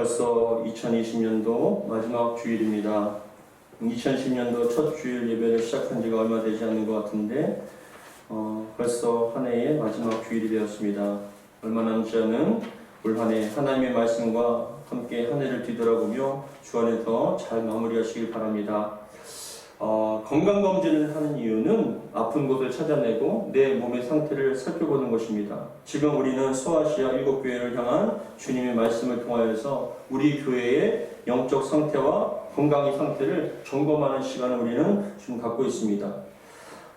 벌써 2020년도 마지막 주일입니다. 2010년도 첫 주일 예배를 시작한 지가 얼마 되지 않는 것 같은데 벌써 한 해의 마지막 주일이 되었습니다. 얼마 남지 않은 올 한 해 하나님의 말씀과 함께 한 해를 뒤돌아보며 주 안에 더 잘 마무리하시길 바랍니다. 건강검진을 하는 이유는 아픈 곳을 찾아내고 내 몸의 상태를 살펴보는 것입니다. 지금 우리는 소아시아 7교회를 향한 주님의 말씀을 통하여서 우리 교회의 영적 상태와 건강의 상태를 점검하는 시간을 우리는 지금 갖고 있습니다.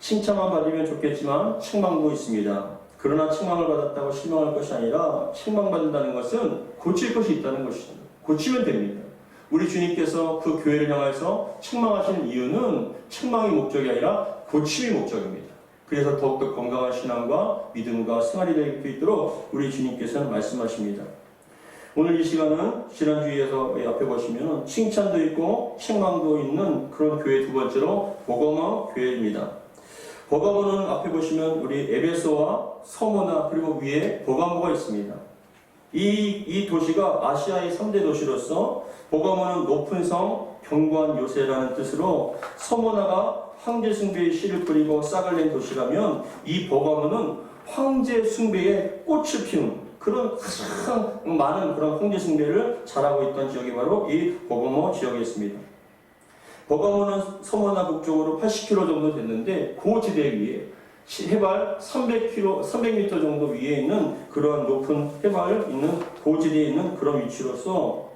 칭찬만 받으면 좋겠지만 책망도 있습니다. 그러나 책망을 받았다고 실망할 것이 아니라 책망받는다는 것은 고칠 것이 있다는 것입니다. 고치면 됩니다. 우리 주님께서 그 교회를 향해서 책망하시는 이유는 책망이 목적이 아니라 고침이 목적입니다. 그래서 더욱더 건강한 신앙과 믿음과 생활이 될 수 있도록 우리 주님께서는 말씀하십니다. 오늘 이 시간은 지난주에서 앞에 보시면 칭찬도 있고 책망도 있는 그런 교회 두 번째로 버가모 교회입니다. 버가모는 앞에 보시면 우리 에베소와 서모나 그리고 위에 버가모가 있습니다. 이 도시가 아시아의 3대 도시로서 버가모는 높은 성, 견고한 요새라는 뜻으로 서모나가 황제 숭배의 씨를 뿌리고 싹을 낸 도시라면 이 버가모는 황제 숭배의 꽃을 피운 그런 가장 많은 그런 황제 숭배를 잘하고 있던 지역이 바로 이 버가모 지역이었습니다. 버가모는 서모나 북쪽으로 80km 정도 됐는데 그 지대 위에 해발 300m 정도 위에 있는 그런 높은 해발 있는 고지대에 있는 그런 위치로서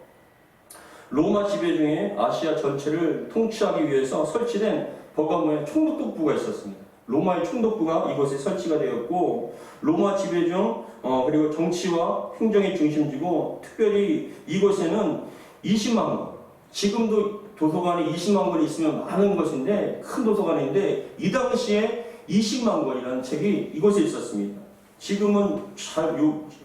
로마 지배 중에 아시아 전체를 통치하기 위해서 설치된 버가모의 총독부가 있었습니다. 로마의 총독부가 이곳에 설치가 되었고 로마 지배 중 그리고 정치와 행정의 중심지고 특별히 이곳에는 20만 권, 지금도 도서관이 20만 권이 있으면 많은 것인데 큰 도서관인데 이 당시에 20만 권이라는 책이 이곳에 있었습니다. 지금은 잘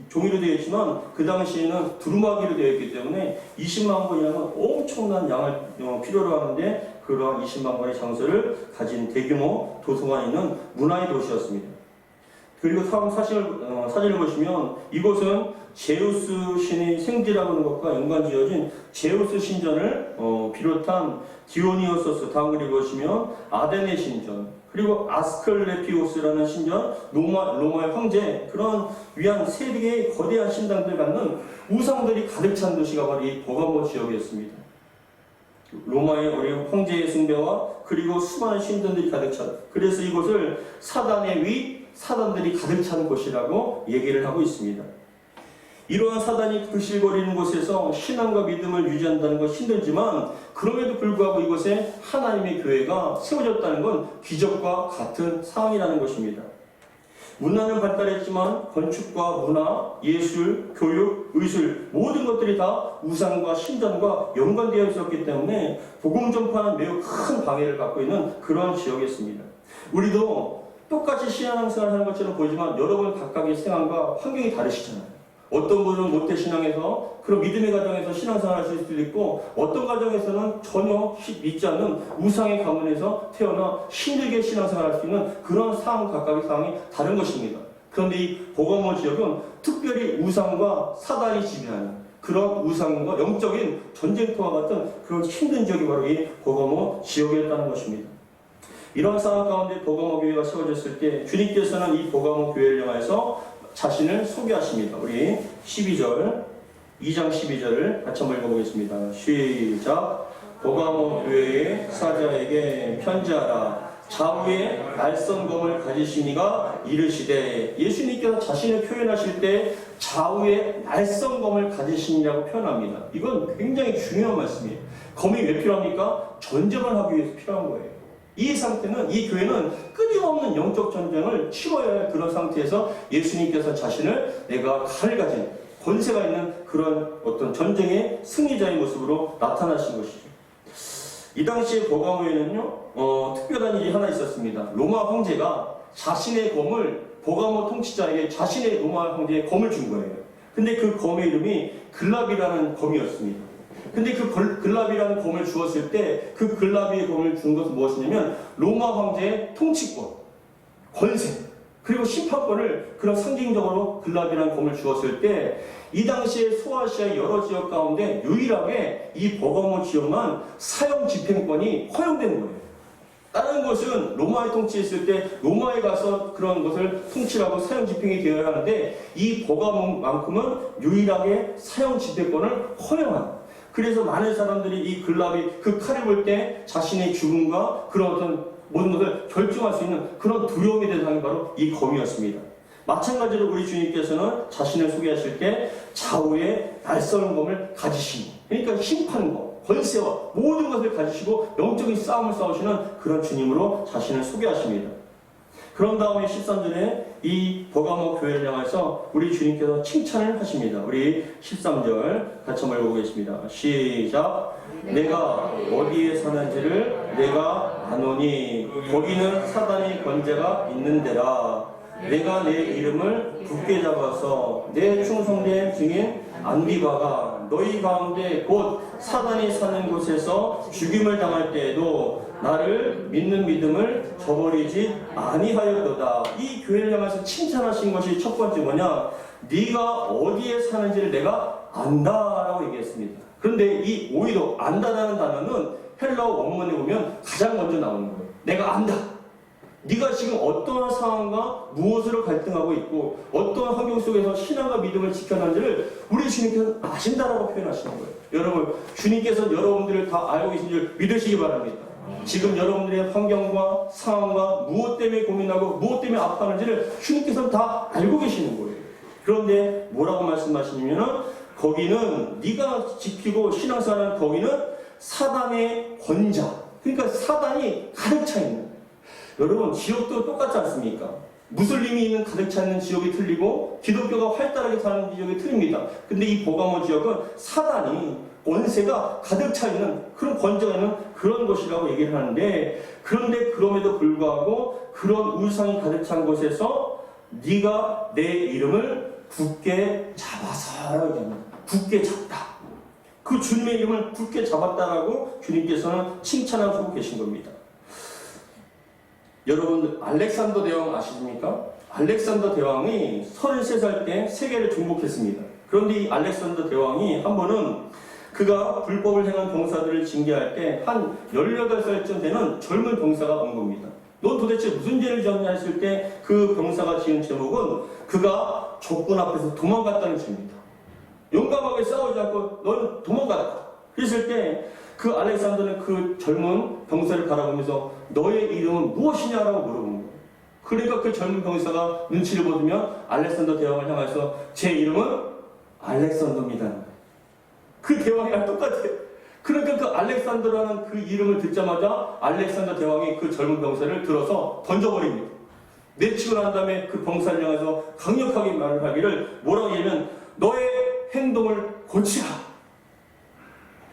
종이로 되어 있지만 그 당시에는 두루마기로 되어 있기 때문에 20만 권이라는 엄청난 양을 필요로 하는데 그러한 20만 권의 장소를 가진 대규모 도서관이 있는 문화의 도시였습니다. 그리고 사진을 보시면 이곳은 제우스 신의 생지라고 하는 것과 연관지어진 제우스 신전을 비롯한 디오니오소스, 다음 그림 보시면 아데네 신전, 그리고 아스클레피오스라는 신전, 로마의 황제, 그런 위한 세 개의 거대한 신당들 갖는 우상들이 가득 찬 도시가 바로 이 버가모 지역이었습니다. 로마의 어린 황제의 숭배와 그리고 수많은 신전들이 가득 찬, 그래서 이곳을 사단의 위, 사단들이 가득 찬 곳이라고 얘기를 하고 있습니다. 이러한 사단이 불실거리는 곳에서 신앙과 믿음을 유지한다는 건 힘들지만 그럼에도 불구하고 이곳에 하나님의 교회가 세워졌다는 건 기적과 같은 상황이라는 것입니다. 문화는 발달했지만 건축과 문화, 예술, 교육, 의술 모든 것들이 다 우상과 신전과 연관되어 있었기 때문에 복음 전파는 매우 큰 방해를 갖고 있는 그런 지역이었습니다. 우리도 똑같이 신앙생활을 하는 것처럼 보이지만 여러분 각각의 생활과 환경이 다르시잖아요. 어떤 분은 모태신앙에서 그런 믿음의 가정에서 신앙생활을 하실 수도 있고 어떤 가정에서는 전혀 믿지 않는 우상의 가문에서 태어나 힘들게 신앙생활을 할 수 있는 그런 각각의 상황이 다른 것입니다. 그런데 이 버가모 지역은 특별히 우상과 사단이 지배하는 그런 우상과 영적인 전쟁터와 같은 그런 힘든 지역이 바로 이 버가모 지역이었다는 것입니다. 이런 상황 가운데 버가모 교회가 세워졌을 때 주님께서는 이 버가모 교회를 향해서 자신을 소개하십니다. 우리 2장 12절을 같이 한번 읽어보겠습니다. 시작. 버가모 교회의 사자에게 편지하라. 좌우에 날성검을 가지신 이가 이르시되, 예수님께서 자신을 표현하실 때 좌우에 날성검을 가지신 이라고 표현합니다. 이건 굉장히 중요한 말씀이에요. 검이 왜 필요합니까? 전쟁을 하기 위해서 필요한 거예요. 이 상태는, 이 교회는 끊임없는 영적 전쟁을 치러야 할 그런 상태에서 예수님께서 자신을 내가 칼을 가진 권세가 있는 그런 어떤 전쟁의 승리자의 모습으로 나타나신 것이죠. 이 당시에 버가모에는요, 특별한 일이 하나 있었습니다. 로마 황제가 자신의 검을 버가모 통치자에게 자신의 로마 황제의 검을 준 거예요. 근데 그 검의 이름이 글랍이라는 검이었습니다. 근데 그 글랍이라는 검을 주었을 때 그 글랍의 검을 준 것은 무엇이냐면 로마 황제의 통치권, 권세, 그리고 심판권을 그런 상징적으로 글라비라는 검을 주었을 때 이 당시에 소아시아의 여러 지역 가운데 유일하게 이 버가모 지역만 사형 집행권이 허용된 거예요. 다른 것은 로마에 통치했을 때 로마에 가서 그런 것을 통치하고 사형 집행이 되어야 하는데 이 버가모만큼은 유일하게 사형 집행권을 허용한. 그래서 많은 사람들이 이 글라비 그 칼을 볼 때 자신의 죽음과 그런 어떤 모든 것을 결정할 수 있는 그런 두려움의 대상이 바로 이 검이었습니다. 마찬가지로 우리 주님께서는 자신을 소개하실 때 좌우에 날쌘 검을 가지시니, 그러니까 심판검, 권세와 모든 것을 가지시고 영적인 싸움을 싸우시는 그런 주님으로 자신을 소개하십니다. 그런 다음에 13절에 이 버가모 교회를 향해서 우리 주님께서 칭찬을 하십니다. 우리 13절 같이 한번 읽어보겠습니다. 시작. 내가 어디에 사는지를 내가 아노니 거기는 사단의 권세가 있는 데라. 내가 내 이름을 굳게 잡아서 내 충성된 증인 안디바가 너희 가운데 곧 사단이 사는 곳에서 죽임을 당할 때에도 나를 믿는 믿음을 저버리지 아니하였도다. 이 교회를 향해서 칭찬하신 것이 첫 번째 뭐냐? 네가 어디에 사는지를 내가 안다라고 얘기했습니다. 그런데 이 오히려 안다라는 단어는 헬라어 원문에 보면 가장 먼저 나오는 거예요. 내가 안다. 네가 지금 어떠한 상황과 무엇으로 갈등하고 있고 어떠한 환경 속에서 신앙과 믿음을 지켜나는지를 우리 주님께서 아신다라고 표현하시는 거예요. 여러분, 주님께서 여러분들을 다 알고 계신 줄 믿으시기 바랍니다. 지금 여러분들의 환경과 상황과 무엇 때문에 고민하고 무엇 때문에 아파하는지를 주님께서는 다 알고 계시는 거예요. 그런데 뭐라고 말씀하시냐면 거기는 네가 지키고 신앙생활하는 거기는 사단의 권자, 그러니까 사단이 가득 차 있는. 여러분, 지역도 똑같지 않습니까? 무슬림이 있는 가득 차 있는 지역이 틀리고 기독교가 활달하게 사는 지역이 틀립니다. 근데 이 버가모 지역은 사단이 권세가 가득 차 있는 그런 권세가 있는 그런 곳이라고 얘기를 하는데, 그런데 그럼에도 불구하고 그런 우상이 가득 찬 곳에서 네가 내 이름을 굳게 잡아서 얘기합니다. 굳게 잡다. 그 주님의 이름을 굳게 잡았다라고 주님께서는 칭찬하고 계신 겁니다. 여러분, 알렉산더 대왕 아십니까? 알렉산더 대왕이 33살 때 세계를 정복했습니다. 그런데 이 알렉산더 대왕이 한 번은 그가 불법을 행한 병사들을 징계할 때 한 18살쯤 되는 젊은 병사가 온 겁니다. 넌 도대체 무슨 죄를 지었냐 했을 때 그 병사가 지은 제목은 그가 적군 앞에서 도망갔다는 죄입니다. 용감하게 싸우지 않고 넌 도망갔다. 그랬을 때 그 알렉산더는 그 젊은 병사를 바라보면서 너의 이름은 무엇이냐라고 물어본 거예요. 그러니까 그 젊은 병사가 눈치를 보면 알렉산더 대왕을 향해서 제 이름은 알렉산더입니다. 그 대왕이랑 똑같아요. 그러니까 그 알렉산더라는 그 이름을 듣자마자 알렉산더 대왕이 그 젊은 병사를 들어서 던져버립니다. 내치고 난 다음에 그 병사를 향해서 강력하게 말을 하기를 뭐라고 하냐면 너의 행동을 고치라.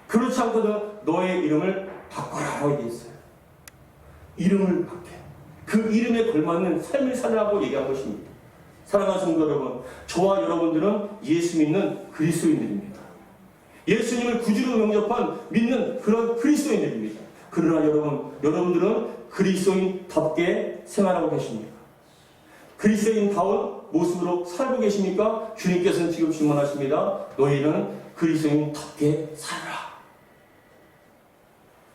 그렇지 않거든 너의 이름을 바꿔라라고 얘기했어요. 이름을 바꿔. 그 이름에 걸맞는 삶을 살라고 얘기한 것입니다. 사랑하는 성도 여러분, 저와 여러분들은 예수 믿는 그리스도인들입니다. 예수님을 구주로 영접한 믿는 그런 그리스도인들입니다. 그러나 여러분들은 그리스도인답게 생활하고 계십니까? 그리스도인다운 모습으로 살고 계십니까? 주님께서는 지금 질문하십니다. 너희는 그리스도인답게 살아라.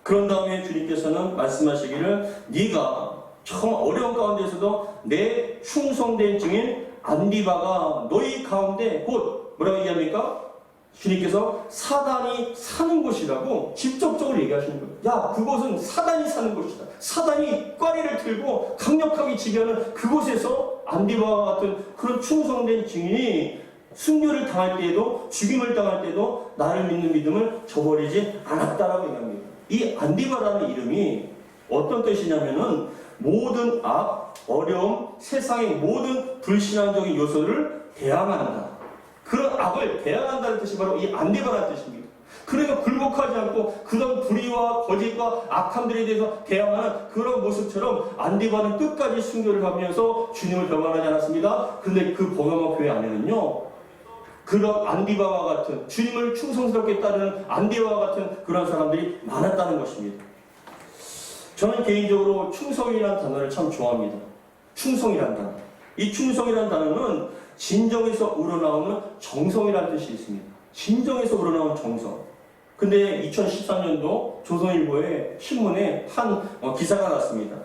그런 다음에 주님께서는 말씀하시기를 네가 정말 어려운 가운데서도 내 충성된 증인 안디바가 너희 가운데 곧 뭐라고 얘기합니까? 주님께서 사단이 사는 곳이라고 직접적으로 얘기하시는 거예요. 야, 그곳은 사단이 사는 곳이다. 사단이 꽈리를 들고 강력하게 지배하는 그곳에서 안디바와 같은 그런 충성된 증인이 순교를 당할 때에도 죽임을 당할 때도 나를 믿는 믿음을 저버리지 않았다라고 얘기합니다. 이 안디바라는 이름이 어떤 뜻이냐면은 모든 악, 어려움, 세상의 모든 불신앙적인 요소를 대항한다. 그런 악을 대항한다는 뜻이 바로 이 안디바라는 뜻입니다. 그러니까 굴복하지 않고 그런 불의와 거짓과 악함들에 대해서 대항하는 그런 모습처럼 안디바는 끝까지 순교를 하면서 주님을 경험하지 않았습니다. 그런데 그 버가모 교회 안에는요, 그런 안디바와 같은 주님을 충성스럽게 따르는 안디바와 같은 그런 사람들이 많았다는 것입니다. 저는 개인적으로 충성이라는 단어를 참 좋아합니다. 충성이라는 단어. 이 충성이라는 단어는 진정에서 우러나오는 정성이라는 뜻이 있습니다. 진정에서 우러나오는 정성. 근데 2013년도 조선일보의 신문에 한 기사가 났습니다.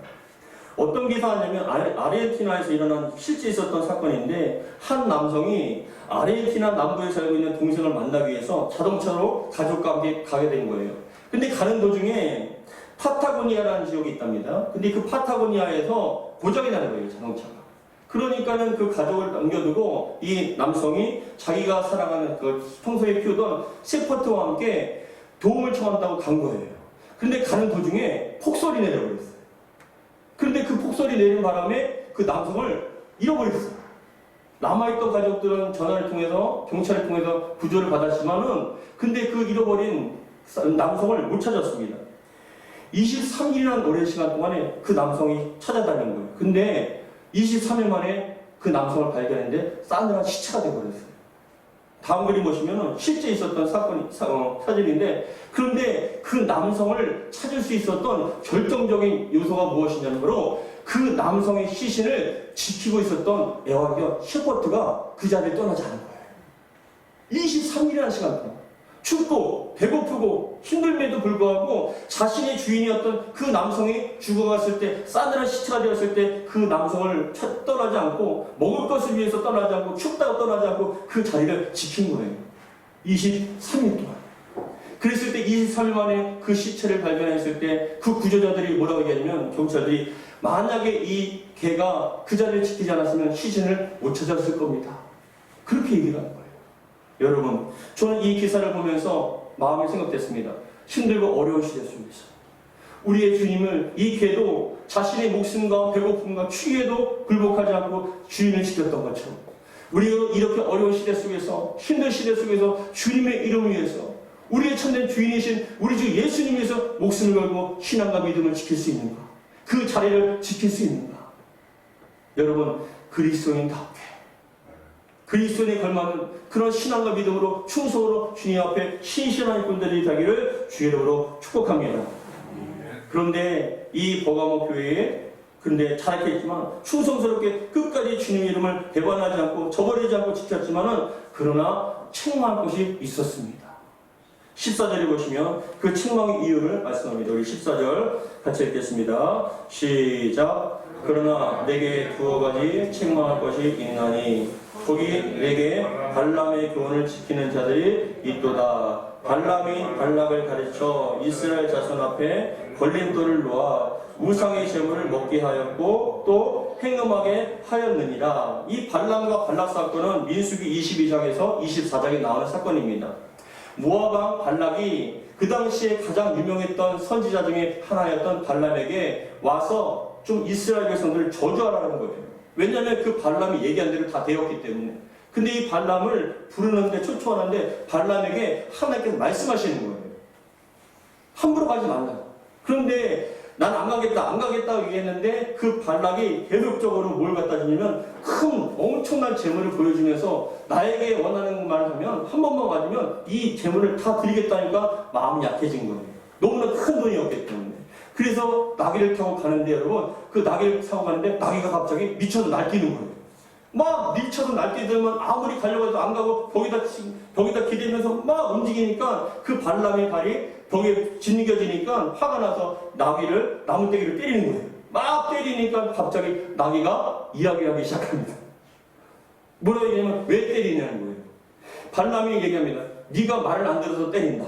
어떤 기사냐면 아르헨티나에서 일어난 실제 있었던 사건인데, 한 남성이 아르헨티나 남부에 살고 있는 동생을 만나기 위해서 자동차로 가족과 함께 가게 된 거예요. 근데 가는 도중에 파타고니아라는 지역이 있답니다. 근데 그 파타고니아에서 고장이 나는 거예요, 자동차가. 그러니까는 그 가족을 남겨두고 이 남성이 자기가 사랑하는 그 평소에 키우던 세퍼트와 함께 도움을 청한다고 간 거예요. 근데 가는 도중에 폭설이 내려버렸어요. 그런데 그 폭설이 내린 바람에 그 남성을 잃어버렸어요. 남아있던 가족들은 전화를 통해서, 경찰을 통해서 구조를 받았지만은, 근데 그 잃어버린 남성을 못 찾았습니다. 23일이라는 오랜 시간 동안에 그 남성이 찾아다닌 거예요. 근데 23일 만에 그 남성을 발견했는데 싸늘한 시체가 되어버렸어요. 다음 그림 보시면 실제 있었던 사진인데, 그런데 그 남성을 찾을 수 있었던 결정적인 요소가 무엇이냐면 바로 그 남성의 시신을 지키고 있었던 애완견 셰퍼트가 그 자리를 떠나지 않은 거예요. 23일이라는 시간 동안 춥고 배고프고 힘듦에도 불구하고 자신의 주인이었던 그 남성이 죽어갔을 때, 싸늘한 시체가 되었을 때 그 남성을 떠나지 않고, 먹을 것을 위해서 떠나지 않고, 춥다고 떠나지 않고 그 자리를 지킨 거예요. 23일 동안. 그랬을 때 23일 만에 그 시체를 발견했을 때 그 구조자들이 뭐라고 얘기하냐면, 경찰들이 만약에 이 개가 그 자리를 지키지 않았으면 시신을 못 찾았을 겁니다. 그렇게 얘기를 하는 거예요. 여러분, 저는 이 기사를 보면서 마음이 생각됐습니다. 힘들고 어려운 시대 속에서 우리의 주님을, 이 개도 자신의 목숨과 배고픔과 추위에도 굴복하지 않고 주인을 지켰던 것처럼, 우리가 이렇게 어려운 시대 속에서, 힘든 시대 속에서 주님의 이름을 위해서, 우리의 참된 주인이신 우리 주 예수님 위해서 목숨을 걸고 신앙과 믿음을 지킬 수 있는가? 그 자리를 지킬 수 있는가? 여러분, 그리스도인답게 그리스도인에 걸맞는 그런 신앙과 믿음으로 충성으로 주님 앞에 신실한 일꾼들이 되기를 주의 이름으로 축복합니다. 그런데 이 버가모 교회에, 그런데 타락했지만 충성스럽게 끝까지 주님 이름을 배반하지 않고 저버리지 않고 지켰지만은, 그러나 책망할 것이 있었습니다. 14절에 보시면 그 책망의 이유를 말씀합니다. 우리 14절 같이 읽겠습니다. 시작. 그러나 내게 두어 가지 책망할 것이 있나니 거기 내게 발람의 교훈을 지키는 자들이 있도다. 발람이 발락을 가르쳐 이스라엘 자손 앞에 걸림돌을 놓아 우상의 제물을 먹게 하였고 또 행음하게 하였느니라. 이 발람과 발락 사건은 민수기 22장에서 24장에 나오는 사건입니다. 모압왕 발락이 그 당시에 가장 유명했던 선지자 중에 하나였던 발람에게 와서 좀 이스라엘 백성들을 저주하라는 거예요. 왜냐하면 그 발람이 얘기한 대로 다 되었기 때문에. 근데 이 발람을 부르는데, 초청하는데 발람에게 하나님께서 말씀하시는 거예요. 함부로 가지 말라. 그런데 난 안 가겠다고 얘기했는데 그 발락이 계속적으로 뭘 갖다 주냐면 큰 엄청난 재물을 보여주면서 나에게 원하는 말을 하면, 한 번만 맞으면 이 재물을 다 드리겠다니까 마음이 약해진 거예요. 너무나 큰 돈이었기 때문에. 그래서 나귀를 타고 가는데, 여러분, 그 나귀를 타고 가는데 나귀가 갑자기 미쳐서 날뛰는 거예요. 막 미쳐서 날뛰더면 아무리 가려고 안 가고 벽에다 기대면서 막 움직이니까 그 발람의 발이 벽에 짓이겨지니까 화가 나서 나귀를, 나무떼기를 때리는 거예요. 막 때리니까 갑자기 나귀가 이야기하기 시작합니다. 뭐라고 얘기하면 왜 때리냐는 거예요. 발람이 얘기합니다. 네가 말을 안 들어서 때린다.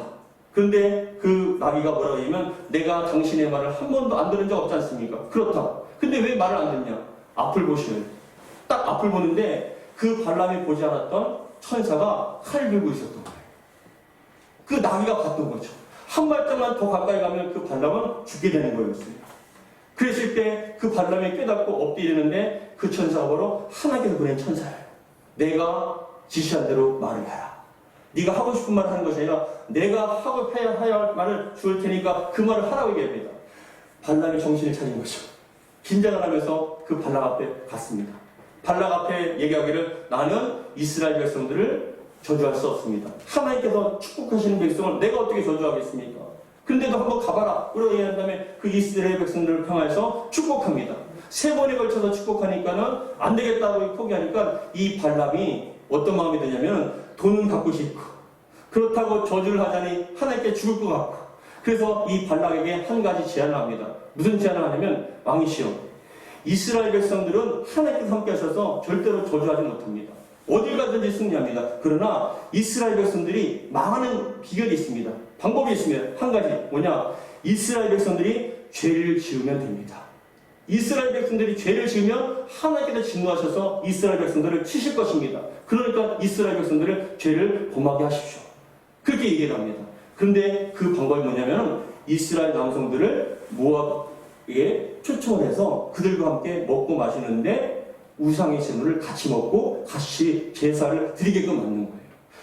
그런데 그 나귀가 뭐라고 얘기하면 내가 당신의 말을 한 번도 안 들은 적 없지 않습니까? 그렇다. 근데 왜 말을 안 듣냐? 앞을 보시면 딱 앞을 보는데 그 발람이 보지 않았던 천사가 칼을 들고 있었던 거예요. 그 나귀가 봤던 거죠. 한 발짝만 더 가까이 가면 그 발람은 죽게 되는 거였어요. 그랬을 때 그 발람이 깨닫고 엎드리는데 그 천사가 바로 하나님께서 보낸 천사예요. 내가 지시한 대로 말을 해라. 네가 하고 싶은 말을 하는 것이 아니라 내가 하고 해야 할 말을 줄 테니까 그 말을 하라고 얘기합니다. 발람이 정신을 차린 거죠. 긴장을 하면서 그 발람 앞에 갔습니다. 발락 앞에 얘기하기를 나는 이스라엘 백성들을 저주할 수 없습니다. 하나님께서 축복하시는 백성을 내가 어떻게 저주하겠습니까? 근데도 한번 가봐라. 그러고 얘기한 다음에 그 이스라엘 백성들을 평하여서 축복합니다. 세 번에 걸쳐서 축복하니까는 안 되겠다고 포기하니까 이 발람이 어떤 마음이 드냐면 돈은 갖고 싶고 그렇다고 저주를 하자니 하나님께 죽을 것 같고 그래서 이 발락에게 한 가지 제안을 합니다. 무슨 제안을 하냐면 왕이시여 이스라엘 백성들은 하나님께서 함께 하셔서 절대로 저주하지 못합니다. 어딜 가든지 승리합니다. 그러나 이스라엘 백성들이 망하는 비결이 있습니다. 방법이 있습니다. 한 가지 뭐냐? 이스라엘 백성들이 죄를 지으면 됩니다. 이스라엘 백성들이 죄를 지으면 하나님께서 진노하셔서 이스라엘 백성들을 치실 것입니다. 그러니까 이스라엘 백성들을 죄를 범하게 하십시오. 그렇게 얘기를 합니다. 그런데 그 방법이 뭐냐면 이스라엘 남성들을 모압에 초청을 해서 그들과 함께 먹고 마시는데 우상의 제물을 같이 먹고 같이 제사를 드리게끔 만든 거예요.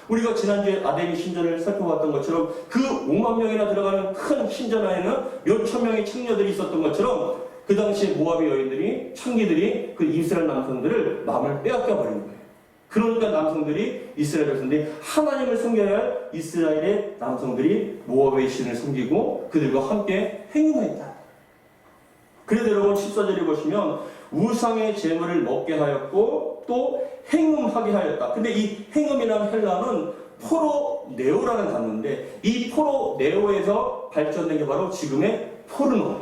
우리가 지난주에 아데미 신전을 살펴봤던 것처럼 그 5만 명이나 들어가는 큰 신전 안에는 몇천 명의 창녀들이 있었던 것처럼 그 당시에 모압의 여인들이 창기들이 그 이스라엘 남성들을 마음을 빼앗겨 버린 거예요. 그러니까 남성들이 이스라엘 백성들이 하나님을 섬겨야 할 이스라엘의 남성들이 모압의 신을 섬기고 그들과 함께 행음했다. 그래서 여러분 14절에 보시면 우상의 제물을 먹게 하였고 또 행음하게 하였다. 근데 이 행음이라는 헬라는 포로네오라는 단어인데 이 포로네오에서 발전된 게 바로 지금의 포르노.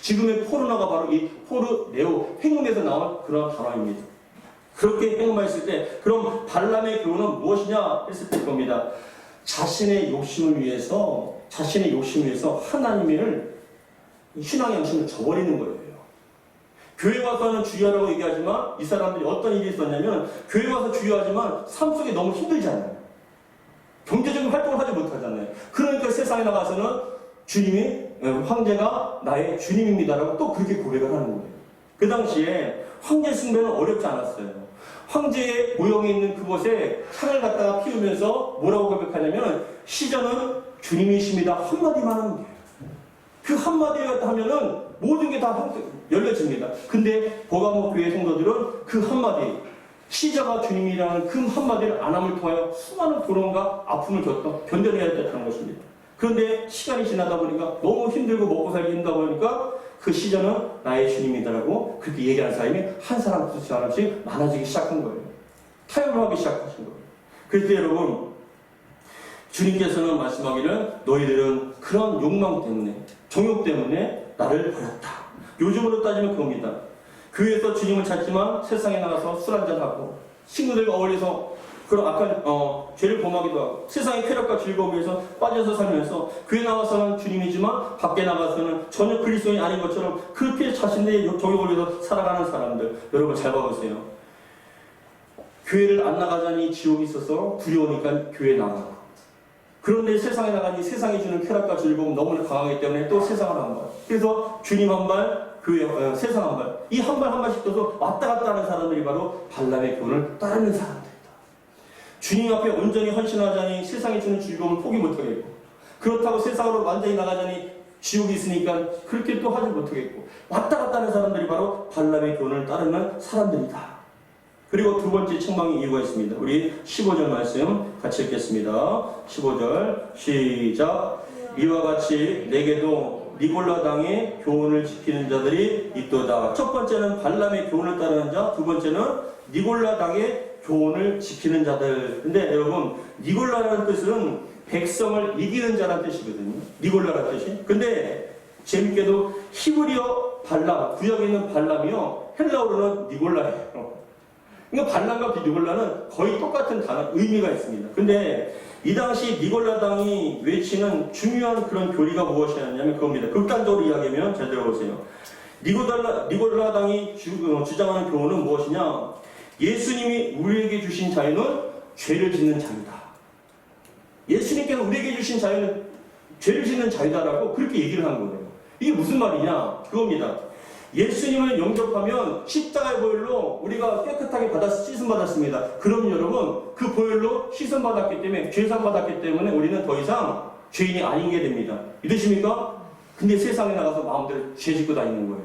지금의 포르노가 바로 이 포르네오 행음에서 나온 그런 단어입니다. 그렇게 행음했을 때 그럼 발람의 교훈은 무엇이냐 했을 때 겁니다. 자신의 욕심을 위해서 하나님을 신앙의 양심을 저버리는 거예요. 교회 와서는 주의하라고 얘기하지만 이 사람들이 어떤 일이 있었냐면 교회 와서 주의하지만 삶 속에 너무 힘들잖아요. 경제적인 활동을 하지 못하잖아요. 그러니까 세상에 나가서는 주님이 황제가 나의 주님입니다라고 또 그렇게 고백을 하는 거예요. 그 당시에 황제 숭배는 어렵지 않았어요. 황제의 모형이 있는 그곳에 향을 갖다가 피우면서 뭐라고 고백하냐면 시전은 주님이십니다 한마디만 하는 거예요. 그 한마디를 하면은 모든 게 다 열려집니다. 근데 보가모 교회 성도들은 그 한마디 시자가 주님이라는 그 한마디를 안 함을 통하여 수많은 고난과 아픔을 견뎌내야 됐다는 것입니다. 그런데 시간이 지나다 보니까 너무 힘들고 먹고 살기 힘들다 보니까 그 시자는 나의 주님이다라고 그렇게 얘기하는 사람이 한 사람씩 두 사람씩 많아지기 시작한 거예요. 타협을 하기 시작하신 거예요. 그래서 여러분 주님께서는 말씀하기를 너희들은 그런 욕망 때문에 정욕 때문에 나를 버렸다. 요즘으로 따지면 그겁니다. 교회에서 주님을 찾지만 세상에 나가서 술 한잔하고 친구들과 어울려서 그런 악한 죄를 범하기도 하고 세상의 쾌락과 즐거움 위해서 빠져서 살면서 교회 나와서는 주님이지만 밖에 나가서는 전혀 그리스도인이 아닌 것처럼 그렇게 자신의 정욕을 위해서 살아가는 사람들 여러분 잘 봐보세요. 교회를 안 나가자니 지옥이 있어서 두려우니까 교회 나가고 그런데 세상에 나가니 세상이 주는 쾌락과 즐거움 너무나 강하기 때문에 또 세상을 한 발. 그래서 주님 한 발, 교회, 세상 한 발. 이 한 발 한 발씩 떠서 왔다 갔다 하는 사람들이 바로 발람의 교훈을 따르는 사람들이다. 주님 앞에 온전히 헌신하자니 세상이 주는 즐거움을 포기 못하겠고 그렇다고 세상으로 완전히 나가자니 지옥이 있으니까 그렇게 또 하지 못하겠고 왔다 갔다 하는 사람들이 바로 발람의 교훈을 따르는 사람들이다. 그리고 두 번째 책망의 이유가 있습니다. 우리 15절 말씀 같이 읽겠습니다. 15절 시작. 이와 같이 내게도 니골라 당의 교훈을 지키는 자들이 있도다. 첫 번째는 발람의 교훈을 따르는 자, 두 번째는 니골라 당의 교훈을 지키는 자들. 근데 여러분 니골라라는 뜻은 백성을 이기는 자라는 뜻이거든요. 니골라라는 뜻이. 근데 재밌게도 히브리어 발람, 구역에 있는 발람이요 헬라어로는 니골라예요. 그러니까 발람과 니골라는 거의 똑같은 단어, 의미가 있습니다. 근데 이 당시 니골라 당이 외치는 중요한 그런 교리가 무엇이었냐면 그겁니다. 극단적으로 이야기하면 잘 들어보세요. 니골라 당이 주장하는 교훈은 무엇이냐? 예수님이 우리에게 주신 자유는 죄를 짓는 자유다. 예수님께서 우리에게 주신 자유는 죄를 짓는 자유다라고 그렇게 얘기를 하는 거예요. 이게 무슨 말이냐? 그겁니다. 예수님을 영접하면 십자가의 보혈로 우리가 깨끗하게 씻음 받았습니다. 그럼 여러분 그 보혈로 씻음 받았기 때문에 죄상 받았기 때문에 우리는 더 이상 죄인이 아니게 됩니다. 믿으십니까? 근데 세상에 나가서 마음대로 죄 짓고 다니는 거예요.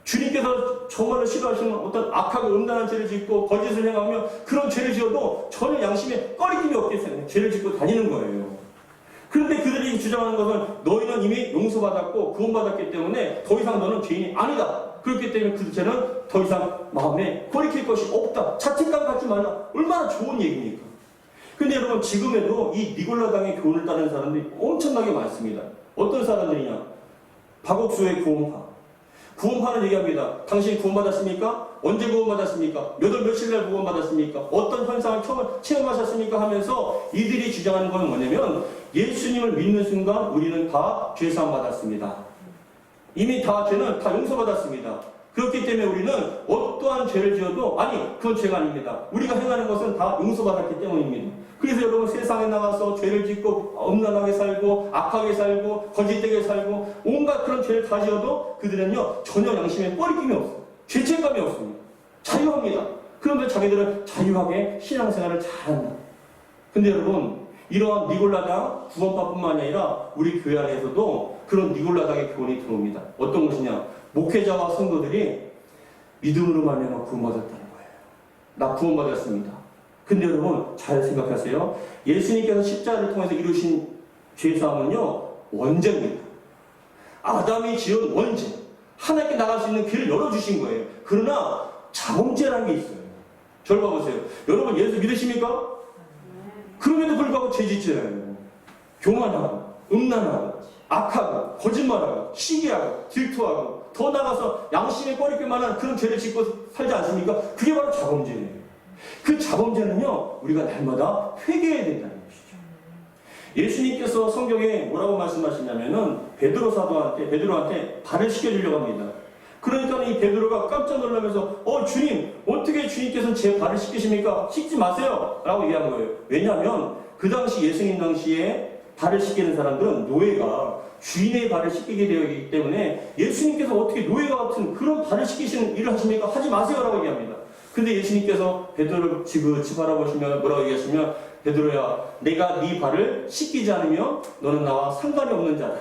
주님께서 정말로 싫어하시는 어떤 악하고 음란한 죄를 짓고 거짓을 행하며 그런 죄를 지어도 전혀 양심에 꺼리낌이 없겠어요. 죄를 짓고 다니는 거예요. 그런데 그들이 주장하는 것은 너희는 이미 용서받았고 구원받았기 때문에 더 이상 너는 죄인이 아니다. 그렇기 때문에 그 죄는 더 이상 마음에 거리킬 것이 없다. 자책감 갖지 말라. 얼마나 좋은 얘기입니까? 근데 여러분, 지금에도 이 니골라당의 교훈을 따르는 사람들이 엄청나게 많습니다. 어떤 사람들이냐? 박옥수의 구원파. 구원파는 얘기합니다. 당신 구원받았습니까? 언제 구원받았습니까? 몇 월 며칠 날 구원받았습니까? 어떤 현상을 체험하셨습니까? 하면서 이들이 주장하는 건 뭐냐면, 예수님을 믿는 순간 우리는 다 죄사함 받았습니다. 이미 다 죄는 다 용서받았습니다. 그렇기 때문에 우리는 어떠한 죄를 지어도, 아니 그건 죄가 아닙니다. 우리가 행하는 것은 다 용서받았기 때문입니다. 그래서 여러분, 세상에 나가서 죄를 짓고 음란하게 살고 악하게 살고 거짓되게 살고 온갖 그런 죄를 다 지어도 그들은요 전혀 양심에 꺼리낌이 없어요. 죄책감이 없습니다. 자유합니다. 그런데 자기들은 자유하게 신앙생활을 잘한다. 근데 여러분, 이러한 니골라당 구원파뿐만 아니라 우리 교회 안에서도 그런 니골라당의 교훈이 들어옵니다. 어떤 것이냐? 목회자와 성도들이 믿음으로 말미암아 구원받았다는 거예요. 나 구원받았습니다. 근데 여러분, 잘 생각하세요. 예수님께서 십자가를 통해서 이루신 죄사함은요 원죄입니다. 아담이 지은 원죄, 하나님께 나갈 수 있는 길을 열어주신 거예요. 그러나 자범죄라는 게 있어요. 저를 봐보세요. 여러분, 예수 믿으십니까? 그럼에도 불구하고 죄 짓잖아요. 교만하고 음란하고 악하고 거짓말하고 시기하고 질투하고 더 나가서 양심에 꺼리낄 만한 그런 죄를 짓고 살지 않습니까? 그게 바로 자범죄예요. 그 자범죄는요 우리가 날마다 회개해야 된다는 것이죠. 예수님께서 성경에 뭐라고 말씀하시냐면은 베드로한테 발을 씻겨주려고 합니다. 그러니까 이 베드로가 깜짝 놀라면서 주님, 어떻게 주님께서는 제 발을 씻기십니까? 씻지 마세요 라고 얘기한 거예요. 왜냐하면 그 당시 예수님 당시에 발을 씻기는 사람들은 노예가 주인의 발을 씻기게 되어 있기 때문에 예수님께서 어떻게 노예와 같은 그런 발을 씻기시는 일을 하십니까? 하지 마세요 라고 얘기합니다. 근데 예수님께서 베드로를 지그치 바라보시면 뭐라고 얘기하시면, 베드로야, 내가 네 발을 씻기지 않으면 너는 나와 상관이 없는 자다.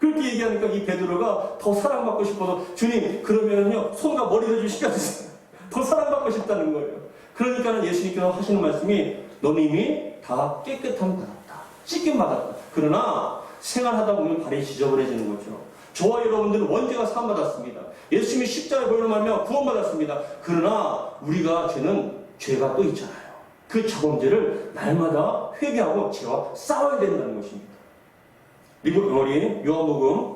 그렇게 얘기하니까 이 베드로가 더 사랑받고 싶어서, 주님 그러면요 손과 머리를 좀 씻겨주세요. 더 사랑받고 싶다는 거예요. 그러니까 예수님께서 하시는 말씀이, 너는 이미 다 깨끗함 받았다. 씻김 받았다. 그러나 생활하다 보면 발이 지저분해지는 거죠. 저와 여러분들은 원죄가 사함받았습니다. 예수님이 십자가에 보이는 말며 구원받았습니다. 그러나 우리가 죄가 또 있잖아요. 그 자범죄를 날마다 회개하고 죄와 싸워야 된다는 것입니다. 우리 요한복음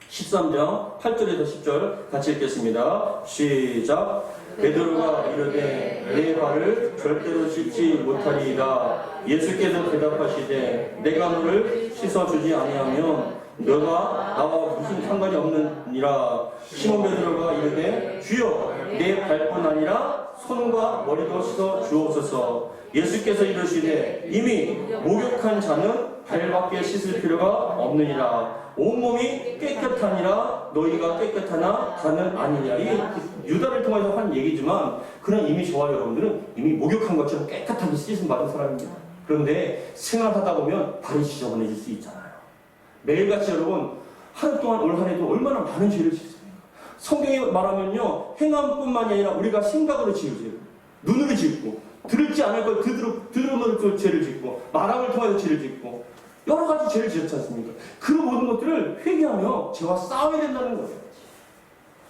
13장 8절에서 10절 같이 읽겠습니다. 시작. 베드로가 이르되 내 발을 절대로 씻지 못하리이다. 예수께서 대답하시되 내가 너를 씻어주지 아니하면 너가 나와 무슨 상관이 없느니라. 시몬 베드로가 이르되 주여, 내 발뿐 아니라 손과 머리도 씻어 주옵소서. 예수께서 이르시되 이미 목욕한 자는 발밖에 씻을 필요가 없느니라. 온몸이 깨끗하니라. 너희가 깨끗하나 다는 아니냐. 이 유다를 통해서 한 얘기지만, 그런 이미 저와 여러분들은 이미 목욕한 것처럼 깨끗하게 씻음 받은 사람입니다. 그런데 생활하다 보면 발이 지저분해질 수 있잖아요. 매일같이 여러분, 하루 동안 올 한 해도 얼마나 많은 죄를 짓습니까? 성경에 말하면요, 행함뿐만이 아니라 우리가 생각으로 지을 죄, 눈으로 짓고, 들을지 않을 걸 들으면서 죄를 짓고, 말함을 통해서 죄를 짓고, 여러 가지 죄를 지었지 않습니까? 그 모든 것들을 회개하며 죄와 싸워야 된다는 거예요.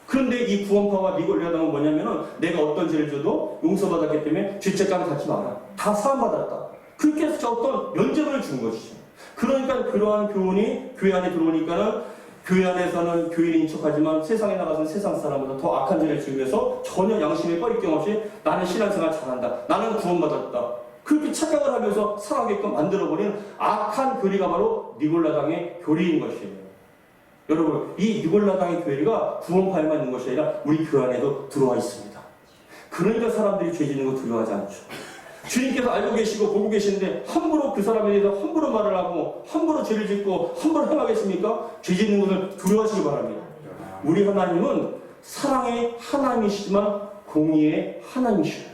그런데 이 구원파와 니골라당은 뭐냐면은, 내가 어떤 죄를 져도 용서받았기 때문에 죄책감 갖지 마라. 다 사함받았다. 그렇게 해서 어떤 면죄부를 준 것이죠. 그러니까 그러한 교훈이 교회 안에 들어오니까는, 교회 안에서는 교인인 척하지만 세상에 나가서는 세상 사람보다 더 악한 죄를 지으면서 전혀 양심에 꺼리낌 없이 나는 신앙생활 잘한다, 나는 구원받았다, 그렇게 착각을 하면서 살아가게끔 만들어버리는 악한 교리가 바로 니골라당의 교리인 것이에요. 여러분, 이 니골라당의 교리가 구원파에만 있는 것이 아니라 우리 교회 안에도 들어와 있습니다. 그러니까 사람들이 죄 짓는 거 두려워하지 않죠. 주님께서 알고 계시고 보고 계시는데 함부로 그 사람에 대해서 함부로 말을 하고 함부로 죄를 짓고 함부로 행하겠습니까? 죄 짓는 것을 두려워하시기 바랍니다. 우리 하나님은 사랑의 하나님이시지만 공의의 하나님이셔요.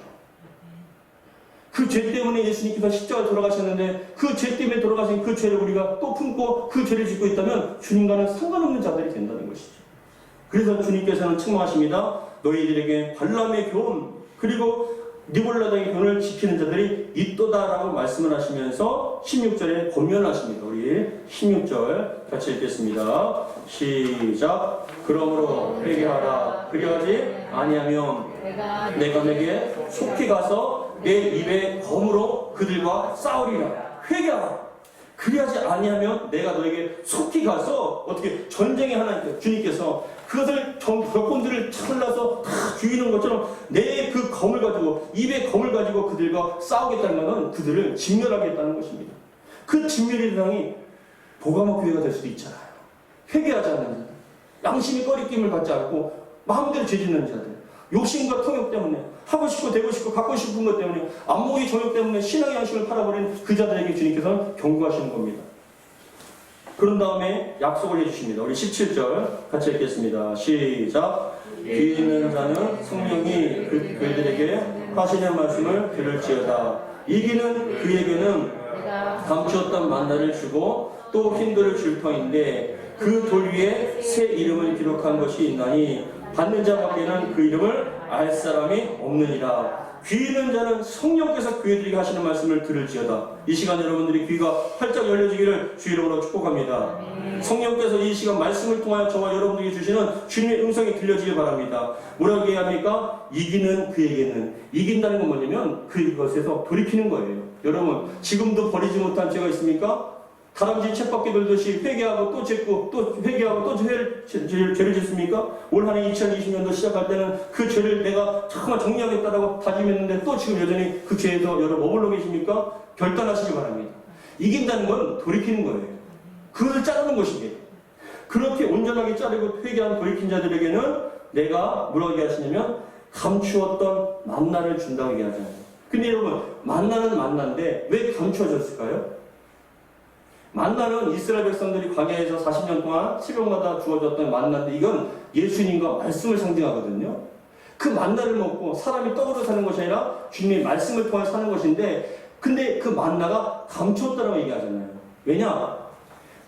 그 죄 때문에 예수님께서 십자가에 돌아가셨는데, 그 죄 때문에 돌아가신 그 죄를 우리가 또 품고 그 죄를 짓고 있다면 주님과는 상관없는 자들이 된다는 것이죠. 그래서 주님께서는 책망하십니다. 너희들에게 발람의 교훈, 그리고 니골라당의 교훈을 지키는 자들이 있도다라고 말씀을 하시면서 16절에 권면하십니다. 우리 16절 같이 읽겠습니다. 시작. 그러므로 회개하라. 그리하지 아니하면 내가 내게 속히 가서 내 입의 검으로 그들과 싸우리라. 회개하라. 그리하지 아니하면 내가 너에게 속히 가서 어떻게 전쟁의 하나님 주님께서 그것을 벽곤들을 잘라서 다 죽이는 것처럼 내 그 검을 가지고 입의 검을 가지고 그들과 싸우겠다는 것은 그들을 진멸하겠다는 것입니다. 그 진멸의 대상이 보가모 교회가 될 수도 있잖아요. 회개하지 않는 자들, 양심이 꺼리낌을 받지 않고 마음대로 죄짓는 자들, 욕심과 통역 때문에 하고 싶고 되고 싶고 갖고 싶은 것 때문에 안목의 정욕 때문에 신앙의 양심을 팔아버린 그 자들에게 주님께서는 경고하시는 겁니다. 그런 다음에 약속을 해주십니다. 우리 17절 같이 읽겠습니다. 시작. 귀 있는 자는 성령이 그들에게 하시는 말씀을 들을지어다. 이기는 그에게는 감추었던 만나를 주고 또 힘들을 줄 터인데 그 돌 위에 새 이름을 기록한 것이 있나니 받는 자밖에는 그 이름을 알 사람이 없느니라. 귀 있는 자는 성령께서 그들에게 하시는 말씀을 들을지어다. 이 시간 여러분들이 귀가 활짝 열려지기를 주 이름으로 축복합니다. 성령께서 이 시간 말씀을 통하여 저와 여러분들에게 주시는 주님의 음성이 들려지길 바랍니다. 뭐라고 얘기합니까? 이기는 그에게는. 이긴다는 건 뭐냐면 그것에서 돌이키는 거예요. 여러분 지금도 버리지 못한 죄가 있습니까? 다람쥐 쳇바퀴 돌듯이 회개하고 또 짓고 또 회개하고 또 죄를 짓습니까? 올 한해 2020년도 시작할 때는 그 죄를 내가 정말 정리하겠다라고 다짐했는데 또 지금 여전히 그 죄에서 여러분 머물러 계십니까? 결단하시기 바랍니다. 이긴다는 건 돌이키는 거예요. 그것을 자르는 것이에요. 그렇게 온전하게 자르고 회개한 돌이킨 자들에게는 내가 뭐라고 얘기하시냐면 감추었던 만나를 준다고 얘기하잖아요. 근데 여러분 만나는 만나인데 왜 감추어졌을까요? 만나는 이스라엘 백성들이 광야에서 40년 동안 새벽마다 주어졌던 만나인데 이건 예수님과 말씀을 상징하거든요. 그 만나를 먹고 사람이 떡으로 사는 것이 아니라 주님의 말씀을 통해 사는 것인데 근데 그 만나가 감추었다고 얘기하잖아요. 왜냐?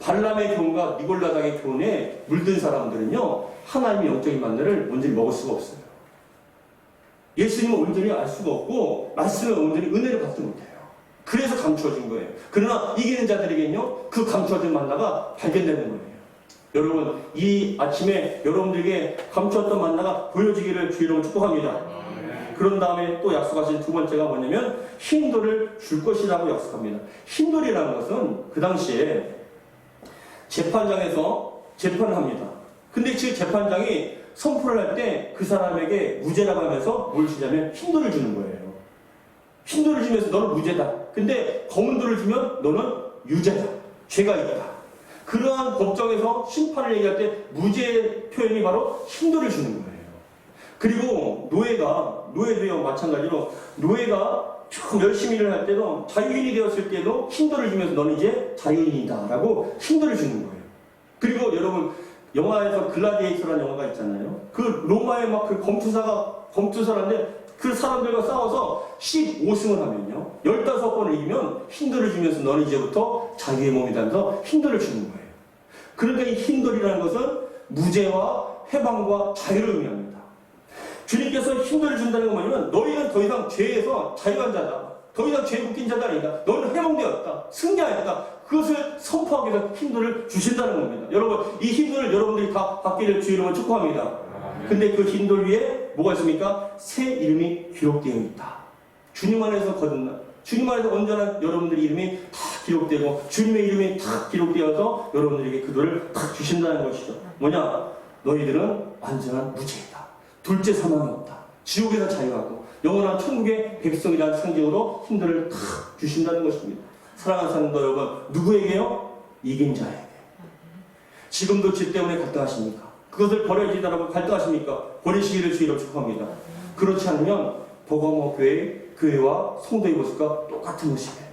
발람의 교훈과 니골라당의 교훈에 물든 사람들은요 하나님의 영적인 만나를 온전히 먹을 수가 없어요. 예수님은 온전히 알 수가 없고 말씀을 온전히 은혜를 받지 못해요. 그래서 감추어진 거예요. 그러나 이기는 자들에게는요 그 감추어진 만나가 발견되는 거예요. 여러분 이 아침에 여러분들에게 감추었던 만나가 보여지기를 주 이름으로 축복합니다. 그런 다음에 또 약속하신 두 번째가 뭐냐면 흰돌을 줄 것이라고 약속합니다. 흰돌이라는 것은 그 당시에 재판장에서 재판을 합니다. 근데 그 재판장이 선포를 할 때 그 사람에게 무죄라고 하면서 뭘 주냐면 흰돌을 주는 거예요. 흰돌을 주면서 너는 무죄다. 근데 검은 돌을 주면 너는 유죄다. 죄가 있다. 그러한 법정에서 심판을 얘기할 때 무죄 표현이 바로 흰돌을 주는 거예요. 그리고 노예도요 마찬가지로 노예가 좀 열심히 일을 할 때도 자유인이 되었을 때도 흰돌을 주면서 너는 이제 자유인이다 라고 흰돌을 주는 거예요. 그리고 여러분 영화에서 글라디에이터라는 영화가 있잖아요. 그 로마의 막 그 검투사인데 그 사람들과 싸워서 15승을 하면요 15번을 이기면 흰돌을 주면서 너는 이제부터 자유의 몸이다면서 흰돌을 주는 거예요. 그러니까 이 흰돌이라는 것은 무죄와 해방과 자유를 의미합니다. 주님께서 흰돌을 준다는 건 뭐냐면 너희는 더 이상 죄에서 자유한 자다. 더 이상 죄에 묶인 자가 아니다. 너는 해방되었다. 승리하였다. 그것을 선포하기 위해서 흰돌을 주신다는 겁니다. 여러분 이 흰돌을 여러분들이 다 받기를 주 이름으로 축복합니다. 근데 그 흰돌 위에 뭐가 있습니까? 새 이름이 기록되어 있다. 주님 안에서 거듭나 주님 안에서 온전한 여러분들의 이름이 다 기록되고 주님의 이름이 다 기록되어서 여러분들에게 그 돌을 다 주신다는 것이죠. 뭐냐? 너희들은 완전한 무죄이다. 둘째 사망이 없다. 지옥에서 자유하고 영원한 천국의 백성이라는 상징으로 흰돌을 다 주신다는 것입니다. 사랑하는 성도 여러분, 누구에게요? 이긴 자에게. 지금도 죄 때문에 갈등하십니까? 그것을 버려지다라고 갈등하십니까? 버리시기를 주의로 축복합니다. 그렇지 않으면 보가모 교회와 성도의 모습과 똑같은 모습이에요.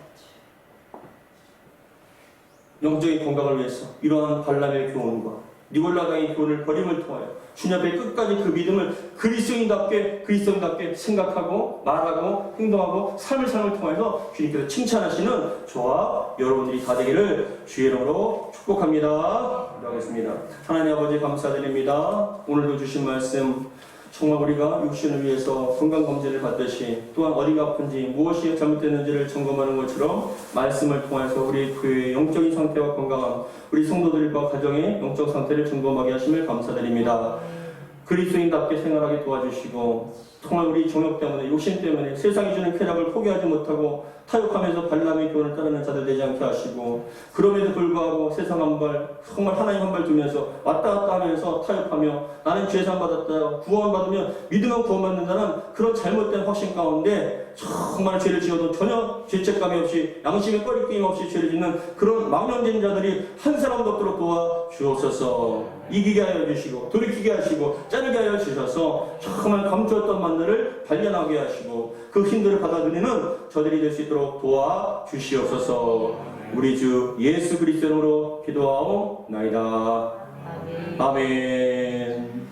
영적인 건강을 위해서 이러한 발람의 교훈과 니골라당의 교훈을 버림을 통하여 주님 앞에 끝까지 그 믿음을 그리스도인답게 생각하고 말하고 행동하고 삶을 통해서 주님께서 칭찬하시는 저와 여러분들이 다 되기를 주의 이름으로 축복합니다. 기도하겠습니다. 하나님 아버지 감사드립니다. 오늘도 주신 말씀 정말 우리가 육신을 위해서 건강검진을 받듯이 또한 어디가 아픈지 무엇이 잘못됐는지를 점검하는 것처럼 말씀을 통해서 우리 교회의 영적인 상태와 건강함, 우리 성도들과 가정의 영적 상태를 점검하게 하심을 감사드립니다. 그리스도인답게 생활하게 도와주시고 정말 우리 정욕 때문에 욕심 때문에 세상이 주는 쾌락을 포기하지 못하고 타협하면서 발람의 교훈을 따르는 자들 되지 않게 하시고 그럼에도 불구하고 세상 한 발 정말 하나님 한 발 두면서 왔다 갔다 하면서 타협하며 나는 죄산 받았다 구원받으면 믿으면 구원받는다는 그런 잘못된 확신 가운데 정말 죄를 지어도 전혀 죄책감이 없이 양심의 꺼리낌 없이 죄를 짓는 그런 망령된 자들이 한 사람도 없도록 도와주옵소서. 이기게 하여 주시고 돌이키게 하시고 자르게 하여 주셔서 정말 감추었던 만들을 발견하게 하시고 그 힘들을 받아들이는 저들이 될 수 있도록 도와주시옵소서. 우리 주 예수 그리스도로 기도하옵나이다. 아멘.